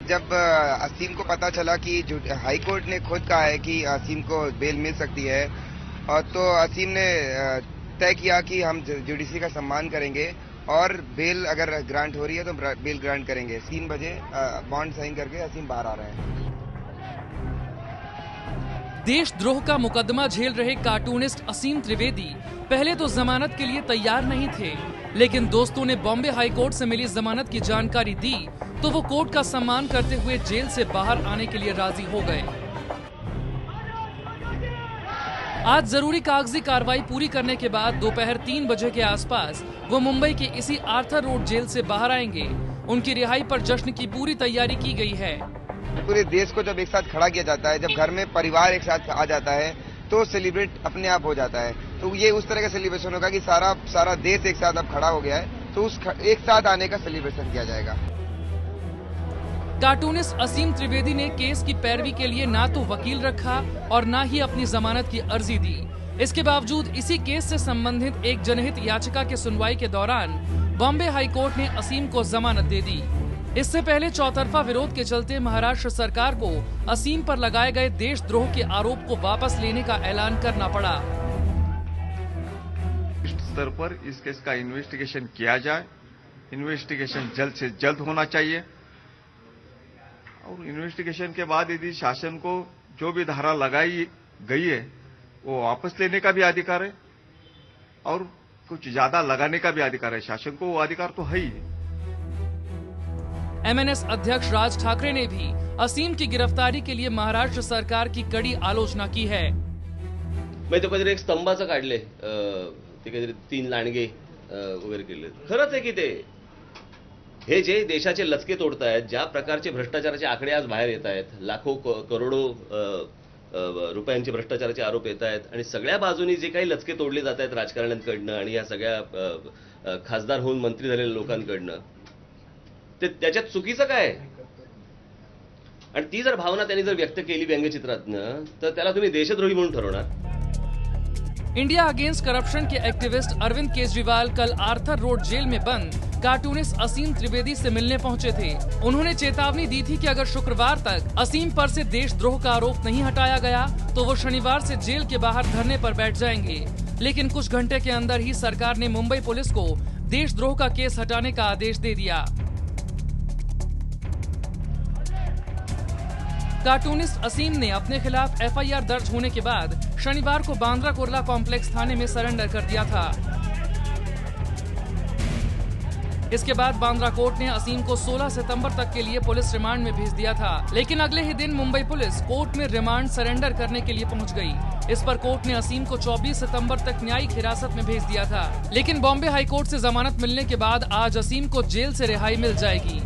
जब असीम को पता चला कि हाई कोर्ट ने खुद कहा है कि असीम को बेल मिल सकती है, और तो असीम ने तय किया कि हम जुडिशरी का सम्मान करेंगे और बेल अगर ग्रांट हो रही है तो बेल ग्रांट करेंगे। 3 बजे बॉन्ड साइन करके असीम बाहर आ रहे हैं। देशद्रोह का मुकदमा झेल रहे कार्टूनिस्ट असीम त्रिवेदी पहले तो जमानत के लिए तैयार नहीं थे, लेकिन दोस्तों ने बॉम्बे हाई कोर्ट से मिली जमानत की जानकारी दी तो वो कोर्ट का सम्मान करते हुए जेल से बाहर आने के लिए राजी हो गए। आज जरूरी कागजी कार्रवाई पूरी करने के बाद दोपहर 3 बजे के आसपास वो मुंबई के इसी आर्थर रोड जेल से बाहर आएंगे। उनकी रिहाई पर जश्न की पूरी तैयारी की गई है। पूरे देश को जब एक साथ खड़ा किया जाता है, जब घर में परिवार एक साथ आ जाता है तो सेलिब्रेट अपने आप हो जाता है। तो ये उस तरह का सेलिब्रेशन होगा कि सारा देश एक साथ अब खड़ा हो गया है, तो उस एक साथ आने का सेलिब्रेशन किया जाएगा। कार्टूनिस्ट असीम त्रिवेदी ने केस की पैरवी के लिए ना तो वकील रखा और ना ही अपनी जमानत की अर्जी दी। इसके बावजूद इसी केस से संबंधित एक जनहित याचिका की सुनवाई के दौरान बॉम्बे हाई कोर्ट ने असीम को जमानत दे दी। इससे पहले चौतरफा विरोध के चलते महाराष्ट्र सरकार को असीम पर लगाए गए देशद्रोह के आरोप को वापस लेने का ऐलान करना पड़ा। स्तर पर इस केस का इन्वेस्टिगेशन किया जाए। इन्वेस्टिगेशन जल्द से जल्द होना चाहिए और इन्वेस्टिगेशन के बाद यदि शासन को जो भी धारा लगाई गई है वो वापस लेने का भी अधिकार है और कुछ ज्यादा लगाने का भी अधिकार है। शासन को वो अधिकार तो है ही। एमएनएस अध्यक्ष राज ठाकरे ने भी असीम की गिरफ्तारी के लिए महाराष्ट्र सरकार की कड़ी आलोचना की है। मैं तो काहीतरी एक स्तंभाचं काढले, ते काहीतरी 3 लांडगे वगैरे केले। खरंच आहे की ते हे जे देशाचे लचके तोडतायत, ज्या प्रकारचे भ्रष्टाचाराचे आकडे आज बाहेर येत आहेत, लाखो करोडो रुपयांचे भ्रष्टाचाराचे आरोप येत आहेत आणि सगळ्या बाजूनी जे काही लचके तोडले जात आहेत राजकारण्यांकडनं आणि या सगळ्या खासदार होऊन मंत्री झालेल्या लोकांकडनं, ते त्याच्यात चुकीचं काय आहे? आणि ती जर भावना त्यांनी जर व्यक्त केली व्यंगचित्रातनं तर त्याला तुम्ही देशद्रोही म्हणून ठरवणार? इंडिया अगेंस्ट करप्शन के एक्टिविस्ट अरविंद केजरीवाल कल आर्थर रोड जेल में बंद कार्टूनिस्ट असीम त्रिवेदी से मिलने पहुंचे थे। उन्होंने चेतावनी दी थी कि अगर शुक्रवार तक असीम पर से देशद्रोह का आरोप नहीं हटाया गया तो वो शनिवार से जेल के बाहर धरने पर बैठ जाएंगे। लेकिन कुछ घंटे के अंदर ही सरकार ने मुंबई पुलिस को देशद्रोह का केस हटाने का आदेश दे दिया। कार्टूनिस्ट असीम ने अपने खिलाफ एफआईआर दर्ज होने के बाद शनिवार को बांद्रा कुर्ला कॉम्प्लेक्स थाने में सरेंडर कर दिया था। इसके बाद बांद्रा कोर्ट ने असीम को 16 सितंबर तक के लिए पुलिस रिमांड में भेज दिया था, लेकिन अगले ही दिन मुंबई पुलिस कोर्ट में रिमांड सरेंडर करने के लिए पहुंच गई। इस पर कोर्ट ने असीम को 24 सितंबर तक न्यायिक हिरासत में भेज दिया था, लेकिन बॉम्बे हाई कोर्ट से जमानत मिलने के बाद आज असीम को जेल से रिहाई मिल जाएगी।